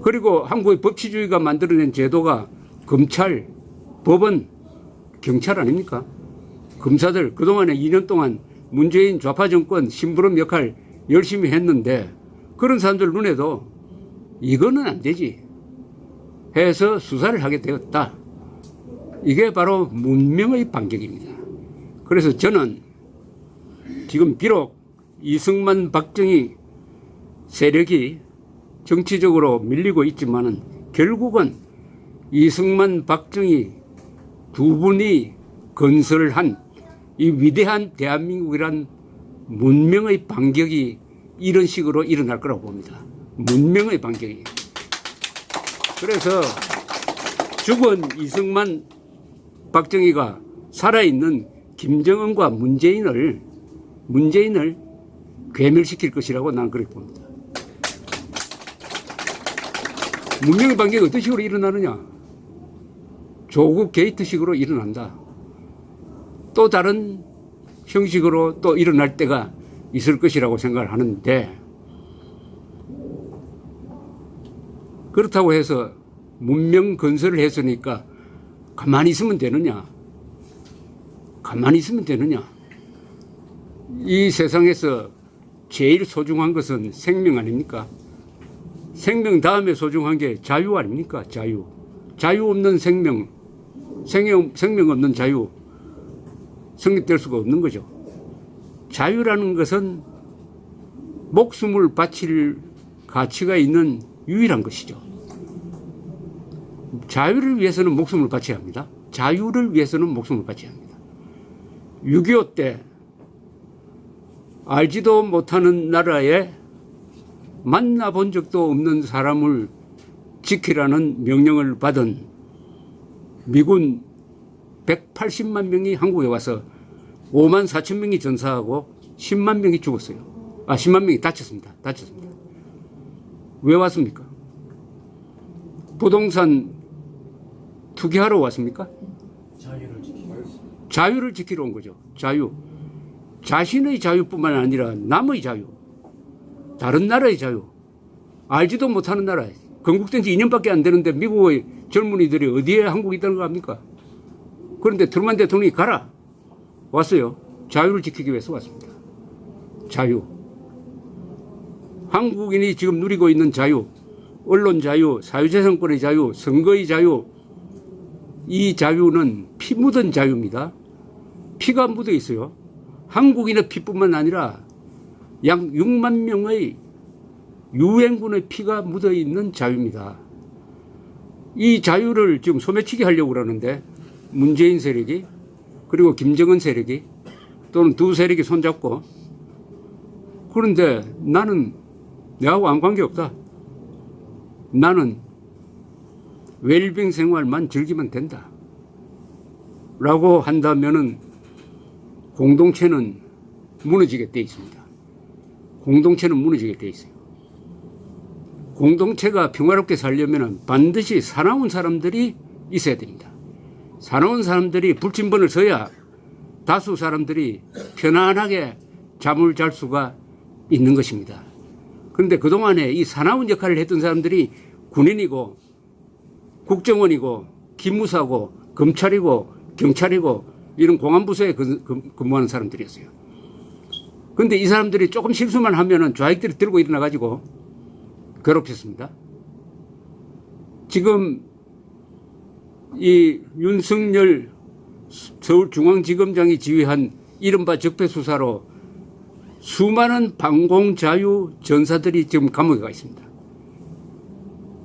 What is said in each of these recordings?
그리고 한국의 법치주의가 만들어낸 제도가 검찰, 법원, 경찰 아닙니까? 검사들 그동안에 2년 동안 문재인 좌파 정권 심부름 역할 열심히 했는데 그런 사람들 눈에도 이거는 안 되지 해서 수사를 하게 되었다. 이게 바로 문명의 반격입니다. 그래서 저는 지금 비록 이승만, 박정희 세력이 정치적으로 밀리고 있지만은 결국은 이승만, 박정희 두 분이 건설한 이 위대한 대한민국이란 문명의 반격이 이런 식으로 일어날 거라고 봅니다. 문명의 반격이. 그래서 죽은 이승만, 박정희가 살아있는 김정은과 문재인을 괴멸시킬 것이라고 나는 그렇게 봅니다. 문명의 반격이 어떤 식으로 일어나느냐? 조국 게이트식으로 일어난다. 또 다른 형식으로 또 일어날 때가 있을 것이라고 생각을 하는데 그렇다고 해서 문명 건설을 했으니까 가만히 있으면 되느냐? 가만히 있으면 되느냐? 이 세상에서 제일 소중한 것은 생명 아닙니까? 생명 다음에 소중한 게 자유 아닙니까? 자유. 자유 없는 생명 없는 자유 성립될 수가 없는 거죠. 자유라는 것은 목숨을 바칠 가치가 있는 유일한 것이죠. 자유를 위해서는 목숨을 바쳐야 합니다. 자유를 위해서는 목숨을 바쳐야 합니다. 6.25 때 알지도 못하는 나라에 만나본 적도 없는 사람을 지키라는 명령을 받은 미군 180만 명이 한국에 와서 5만 4천 명이 전사하고 10만 명이 죽었어요. 10만 명이 다쳤습니다. 왜 왔습니까? 부동산 투기하러 왔습니까? 자유를 지키러 온 거죠. 자유. 자신의 자유뿐만 아니라 남의 자유. 다른 나라의 자유. 알지도 못하는 나라. 건국된 지 2년밖에 안 되는데 미국의 젊은이들이 어디에 한국이 있다는 거 압니까? 그런데 트루만 대통령이 가라. 왔어요. 자유를 지키기 위해서 왔습니다. 자유. 한국인이 지금 누리고 있는 자유, 언론 자유, 사유재산권의 자유, 선거의 자유, 이 자유는 피 묻은 자유입니다. 피가 묻어 있어요. 한국인의 피뿐만 아니라 약 6만 명의 유엔군의 피가 묻어 있는 자유입니다. 이 자유를 지금 소매치기 하려고 그러는데 문재인 세력이 그리고 김정은 세력이 또는 두 세력이 손잡고 그런데 나는 내하고 아무 관계없다. 나는 웰빙 생활만 즐기면 된다. 라고 한다면은 공동체는 무너지게 돼 있습니다. 공동체는 무너지게 돼 있어요. 공동체가 평화롭게 살려면 반드시 사나운 사람들이 있어야 됩니다. 사나운 사람들이 불침번을 서야 다수 사람들이 편안하게 잠을 잘 수가 있는 것입니다. 그런데 그동안에 이 사나운 역할을 했던 사람들이 군인이고 국정원이고 기무사고 검찰이고 경찰이고 이런 공안부서에 근무하는 사람들이었어요. 그런데 이 사람들이 조금 실수만 하면은 좌익들이 들고 일어나가지고 괴롭혔습니다. 지금 이 윤석열 서울중앙지검장이 지휘한 이른바 적폐수사로 수많은 방공자유 전사들이 지금 감옥에 가 있습니다.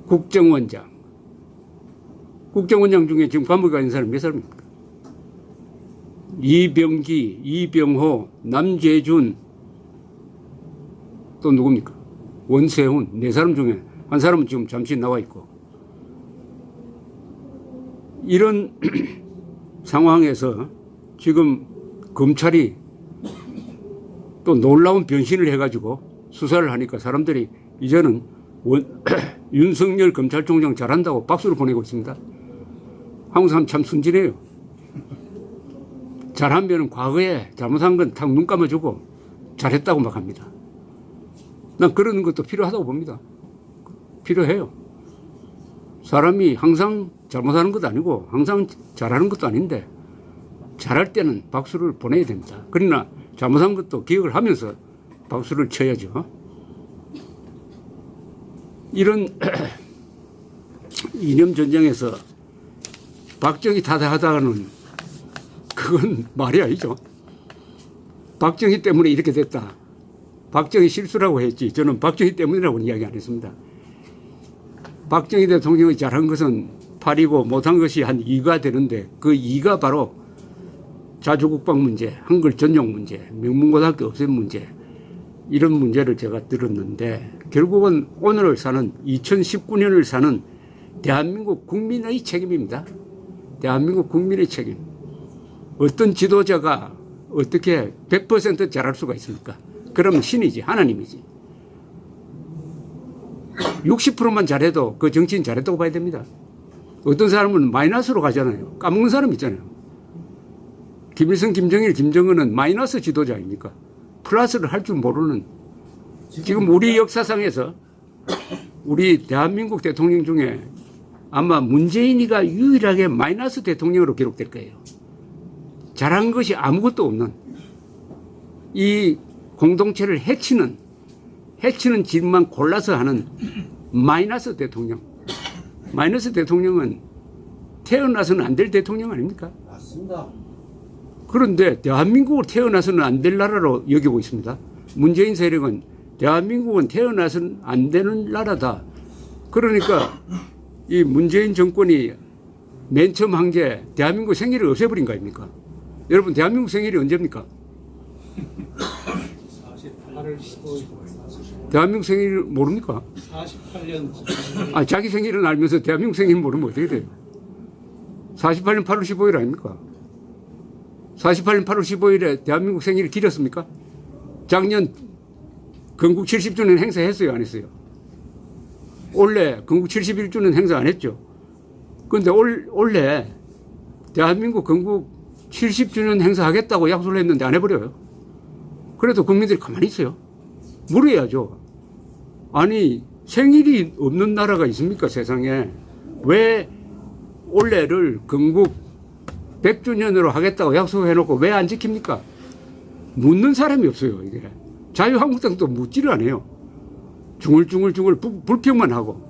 국정원장 중에 지금 감옥에 가 있는 사람이 몇 사람입니까? 이병기, 이병호, 남재준, 또 누굽니까? 원세훈, 네 사람 중에 한 사람은 지금 잠시 나와 있고. 이런 상황에서 지금 검찰이 또 놀라운 변신을 해가지고 수사를 하니까 사람들이 이제는 윤석열 검찰총장 잘한다고 박수를 보내고 있습니다. 한국 사람 참 순진해요. 잘하면 과거에 잘못한 건 탁 눈 감아주고 잘했다고 막 합니다. 난 그런 것도 필요하다고 봅니다. 필요해요. 사람이 항상 잘못하는 것도 아니고 항상 잘하는 것도 아닌데 잘할 때는 박수를 보내야 됩니다. 그러나 잘못한 것도 기억을 하면서 박수를 쳐야죠. 이런 이념 전쟁에서 박정희 탓하다가는 그건 말이 아니죠. 박정희 때문에 이렇게 됐다. 박정희 실수라고 했지 저는 박정희 때문이라고는 이야기 안 했습니다. 박정희 대통령이 잘한 것은 8이고 못한 것이 한 2가 되는데 그 2가 바로 자주국방 문제, 한글 전용 문제, 명문고등학교 없앤 문제 이런 문제를 제가 들었는데 결국은 오늘을 사는 2019년을 사는 대한민국 국민의 책임입니다. 대한민국 국민의 책임. 어떤 지도자가 어떻게 100% 잘할 수가 있습니까? 그러면 신이지 하나님이지. 60%만 잘해도 그 정치인 잘했다고 봐야 됩니다. 어떤 사람은 마이너스로 가잖아요. 까먹는 사람 있잖아요. 김일성, 김정일, 김정은은 마이너스 지도자 아닙니까? 플러스를 할 줄 모르는 지금 우리 역사상에서 우리 대한민국 대통령 중에 아마 문재인이가 유일하게 마이너스 대통령으로 기록될 거예요. 잘한 것이 아무것도 없는 이 공동체를 해치는 짓만 골라서 하는 마이너스 대통령. 마이너스 대통령은 태어나서는 안 될 대통령 아닙니까? 맞습니다. 그런데 대한민국을 태어나서는 안 될 나라로 여기고 있습니다. 문재인 세력은 대한민국은 태어나서는 안 되는 나라다. 그러니까 이 문재인 정권이 맨 처음 한 게 대한민국 생일을 없애버린 거 아닙니까? 여러분 대한민국 생일이 언제입니까? 48월 15일. 대한민국 생일 모릅니까? 48년. 자기 생일은 알면서 대한민국 생일 모르면 어떻게 돼요? 48년 8월 15일 아닙니까? 48년 8월 15일에 대한민국 생일을 기렸습니까? 작년 건국 70주년 행사 했어요, 안 했어요? 올해 건국 71주년 행사 안 했죠? 그런데 올해 대한민국 건국 70주년 행사 하겠다고 약속을 했는데 안 해버려요. 그래도 국민들이 가만히 있어요. 물어야죠. 아니 생일이 없는 나라가 있습니까 세상에. 왜 올해를 건국 100주년으로 하겠다고 약속해놓고 왜 안 지킵니까? 묻는 사람이 없어요. 이게 자유한국당도 묻지를 않아요. 중얼중얼 불평만 하고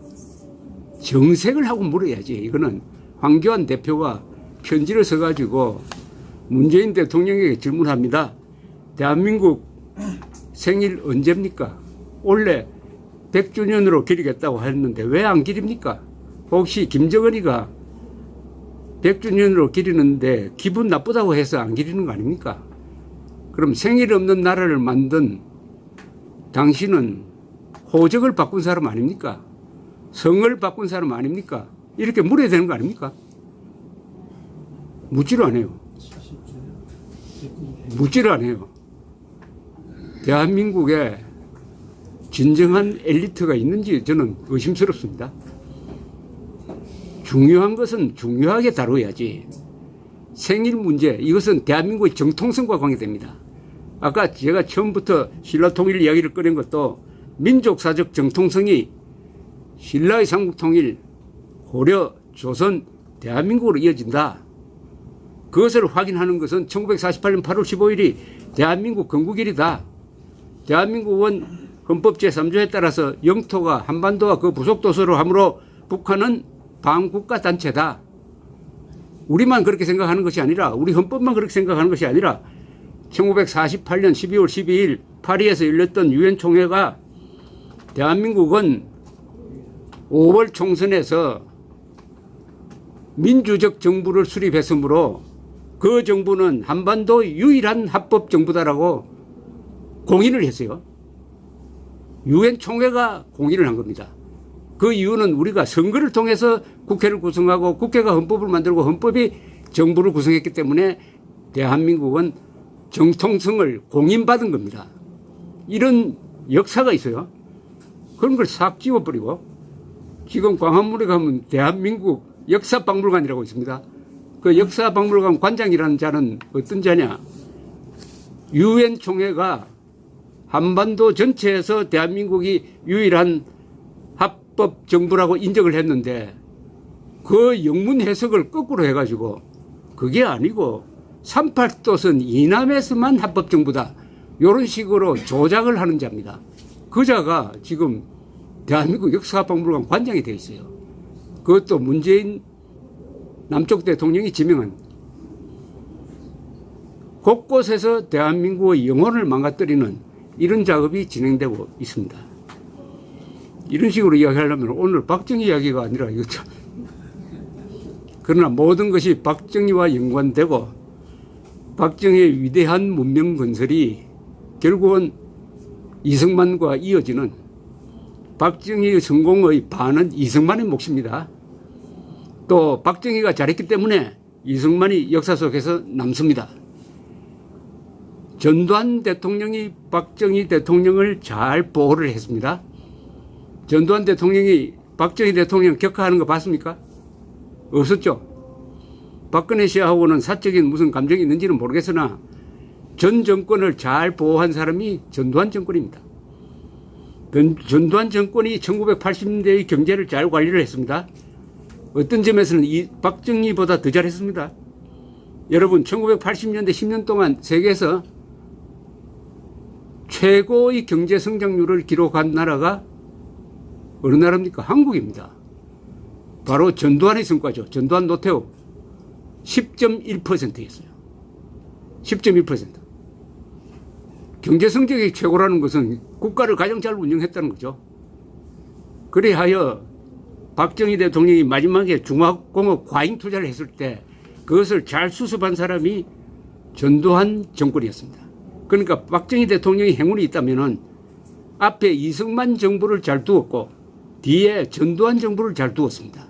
정색을 하고 물어야지. 이거는 황교안 대표가 편지를 써가지고 문재인 대통령에게 질문합니다. 대한민국 생일 언제입니까? 원래 100주년으로 기리겠다고 했는데 왜 안 기립니까? 혹시 김정은이가 100주년으로 기리는데 기분 나쁘다고 해서 안 기리는 거 아닙니까? 그럼 생일 없는 나라를 만든 당신은 호적을 바꾼 사람 아닙니까? 성을 바꾼 사람 아닙니까? 이렇게 물어야 되는 거 아닙니까? 묻지를 않아요. 묻지를 않아요. 대한민국에 진정한 엘리트가 있는지 저는 의심스럽습니다. 중요한 것은 중요하게 다뤄야지. 생일 문제, 이것은 대한민국의 정통성과 관계됩니다. 아까 제가 처음부터 신라 통일 이야기를 꺼낸 것도 민족사적 정통성이 신라의 삼국통일, 고려, 조선, 대한민국으로 이어진다. 그것을 확인하는 것은 1948년 8월 15일이 대한민국 건국일이다. 대한민국은 헌법 제3조에 따라서 영토가 한반도와 그 부속도서로 하므로 북한은 반국가 단체다. 우리만 그렇게 생각하는 것이 아니라 우리 헌법만 그렇게 생각하는 것이 아니라 1948년 12월 12일 파리에서 열렸던 유엔 총회가 대한민국은 5월 총선에서 민주적 정부를 수립했으므로 그 정부는 한반도 유일한 합법 정부다라고 공인을 했어요. 유엔 총회가 공인을 한 겁니다. 그 이유는 우리가 선거를 통해서 국회를 구성하고 국회가 헌법을 만들고 헌법이 정부를 구성했기 때문에 대한민국은 정통성을 공인받은 겁니다. 이런 역사가 있어요. 그런 걸 싹 지워버리고 지금 광화문에 가면 대한민국 역사박물관이라고 있습니다. 그 역사박물관 관장이라는 자는 어떤 자냐? 유엔 총회가 한반도 전체에서 대한민국이 유일한 합법 정부라고 인정을 했는데 그 영문 해석을 거꾸로 해가지고 그게 아니고 38도선 이남에서만 합법정부다. 이런 식으로 조작을 하는 자입니다. 그 자가 지금 대한민국 역사박물관 관장이 되어 있어요. 그것도 문재인 남쪽 대통령이 지명한 곳곳에서 대한민국의 영혼을 망가뜨리는 이런 작업이 진행되고 있습니다. 이런 식으로 이야기하려면 오늘 박정희 이야기가 아니라 이거 참. 그러나 모든 것이 박정희와 연관되고 박정희의 위대한 문명 건설이 결국은 이승만과 이어지는 박정희의 성공의 반은 이승만의 몫입니다. 또 박정희가 잘했기 때문에 이승만이 역사 속에서 남습니다. 전두환 대통령이 박정희 대통령을 잘 보호를 했습니다. 전두환 대통령이 박정희 대통령 격하하는 거 봤습니까? 없었죠. 박근혜 씨하고는 사적인 무슨 감정이 있는지는 모르겠으나 전 정권을 잘 보호한 사람이 전두환 정권입니다. 전두환 정권이 1980년대의 경제를 잘 관리를 했습니다. 어떤 점에서는 박정희보다 더 잘했습니다. 여러분 1980년대 10년 동안 세계에서 최고의 경제 성장률을 기록한 나라가 어느 나라입니까? 한국입니다. 바로 전두환의 성과죠. 전두환 노태우 10.1%였어요. 10.1%. 경제 성적이 최고라는 것은 국가를 가장 잘 운영했다는 거죠. 그래하여 박정희 대통령이 마지막에 중화공업 과잉 투자를 했을 때 그것을 잘 수습한 사람이 전두환 정권이었습니다. 그러니까 박정희 대통령이 행운이 있다면은 앞에 이승만 정부를 잘 두었고 뒤에 전두환 정부를 잘 두었습니다.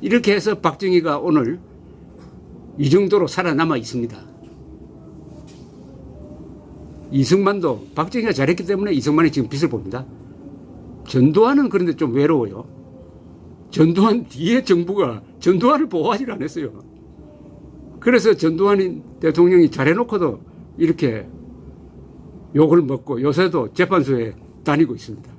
이렇게 해서 박정희가 오늘 이 정도로 살아남아 있습니다. 이승만도 박정희가 잘했기 때문에 이승만이 지금 빚을 봅니다. 전두환은 그런데 좀 외로워요. 전두환 뒤에 정부가 전두환을 보호하지 않았어요. 그래서 전두환 대통령이 잘해놓고도 이렇게 욕을 먹고 요새도 재판소에 다니고 있습니다.